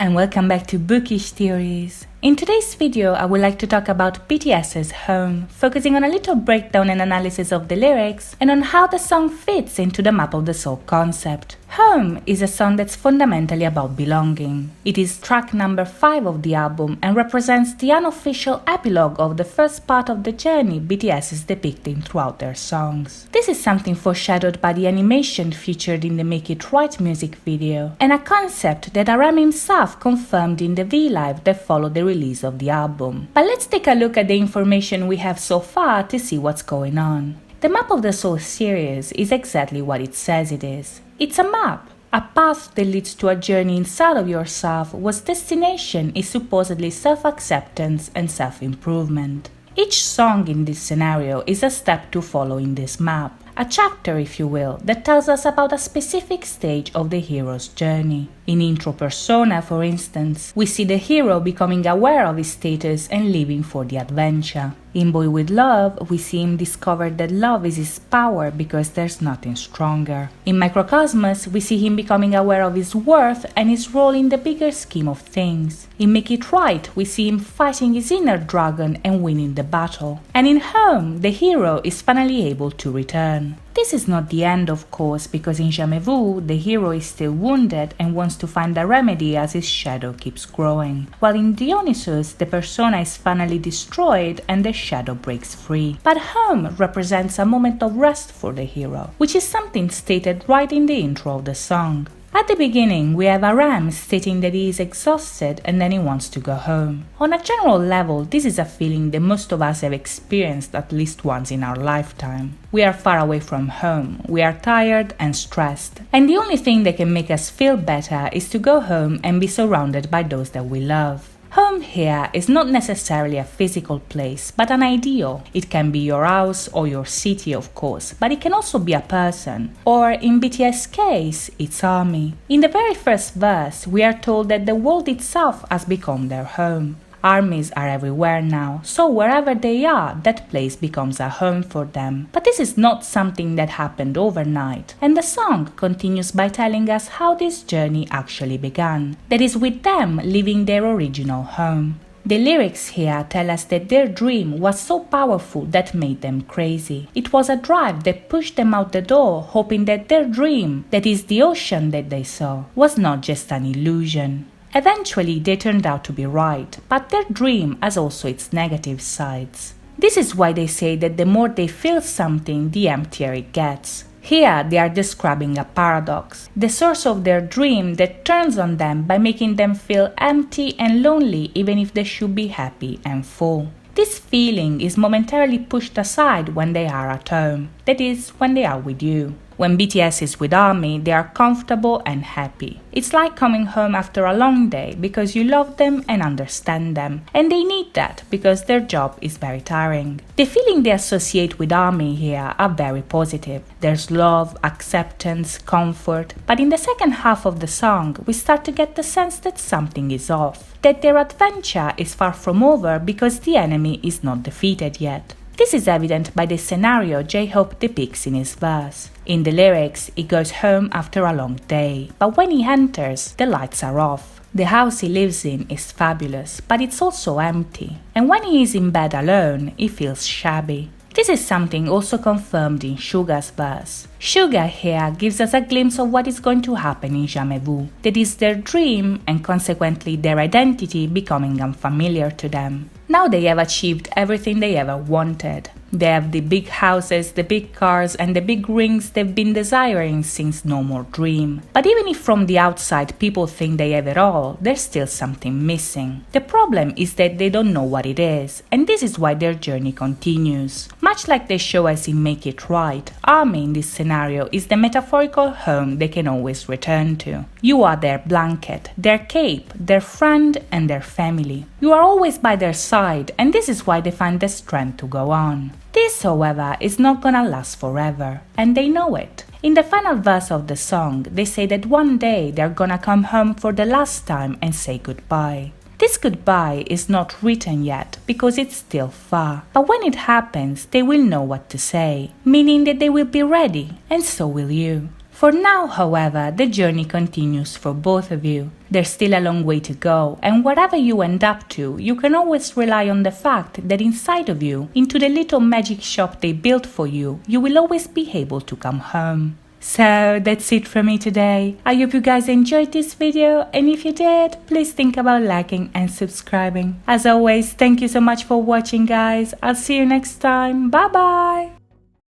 and welcome back to Bookish Theories. In today's video, I would like to talk about BTS's Home, focusing on a little breakdown and analysis of the lyrics and on how the song fits into the map of the soul concept. Home is a song that's fundamentally about belonging. It is track number 5 of the album and represents the unofficial epilogue of the first part of the journey BTS is depicting throughout their songs. This is something foreshadowed by the animation featured in the Make It Right music video, and a concept that RM himself confirmed in the V-Live that followed the release of the album. But let's take a look at the information we have so far to see what's going on. The Map of the Soul series is exactly what it says it is. It's a map, a path that leads to a journey inside of yourself whose destination is supposedly self-acceptance and self-improvement. Each song in this scenario is a step to follow in this map, a chapter if you will, that tells us about a specific stage of the hero's journey. In Intro Persona, for instance, we see the hero becoming aware of his status and leaving for the adventure. In Boy With Love, we see him discover that love is his power because there's nothing stronger. In Microcosmos, we see him becoming aware of his worth and his role in the bigger scheme of things. In Make It Right, we see him fighting his inner dragon and winning the battle. And in Home, the hero is finally able to return. This is not the end, of course, because in Jamais Vu, the hero is still wounded and wants to find a remedy as his shadow keeps growing. While in Dionysus, the persona is finally destroyed and the shadow breaks free. But Home represents a moment of rest for the hero, which is something stated right in the intro of the song. At the beginning, we have RM stating that he is exhausted and then he wants to go home. On a general level, this is a feeling that most of us have experienced at least once in our lifetime. We are far away from home, we are tired and stressed, and the only thing that can make us feel better is to go home and be surrounded by those that we love. Home here is not necessarily a physical place, but an ideal. It can be your house or your city, of course, but it can also be a person. Or, in BTS' case, it's ARMY. In the very first verse, we are told that the world itself has become their home. Armies are everywhere now, so wherever they are, that place becomes a home for them. But this is not something that happened overnight, and the song continues by telling us how this journey actually began. That is with them leaving their original home. The lyrics here tell us that their dream was so powerful that made them crazy. It was a drive that pushed them out the door, hoping that their dream, that is the ocean that they saw, was not just an illusion. Eventually, they turned out to be right, but their dream has also its negative sides. This is why they say that the more they feel something, the emptier it gets. Here, they are describing a paradox, the source of their dream that turns on them by making them feel empty and lonely even if they should be happy and full. This feeling is momentarily pushed aside when they are at home, that is, when they are with you. When BTS is with ARMY, they are comfortable and happy. It's like coming home after a long day because you love them and understand them, and they need that because their job is very tiring. The feeling they associate with ARMY here are very positive. There's love, acceptance, comfort, but in the second half of the song, we start to get the sense that something is off, that their adventure is far from over because the enemy is not defeated yet. This is evident by the scenario J-Hope depicts in his verse. In the lyrics, he goes home after a long day, but when he enters, the lights are off. The house he lives in is fabulous, but it's also empty. And when he is in bed alone, he feels shabby. This is something also confirmed in Suga's verse. Suga here gives us a glimpse of what is going to happen in Jamais Vu. That is their dream and consequently their identity becoming unfamiliar to them. Now they have achieved everything they ever wanted. They have the big houses, the big cars, and the big rings they've been desiring since No More Dream. But even if from the outside people think they have it all, there's still something missing. The problem is that they don't know what it is, and this is why their journey continues. Much like they show us in Make It Right, ARMY in this scenario is the metaphorical home they can always return to. You are their blanket, their cape, their friend, and their family. You are always by their side, and this is why they find the strength to go on. This, however, is not gonna last forever, and they know it. In the final verse of the song, they say that one day they're gonna come home for the last time and say goodbye. This goodbye is not written yet because it's still far, but when it happens, they will know what to say, meaning that they will be ready, and so will you. For now, however, the journey continues for both of you. There's still a long way to go, and whatever you end up to, you can always rely on the fact that inside of you, into the little magic shop they built for you, you will always be able to come home. So that's it from me today. I hope you guys enjoyed this video, and if you did, please think about liking and subscribing. As always, thank you so much for watching, guys. I'll see you next time. Bye bye.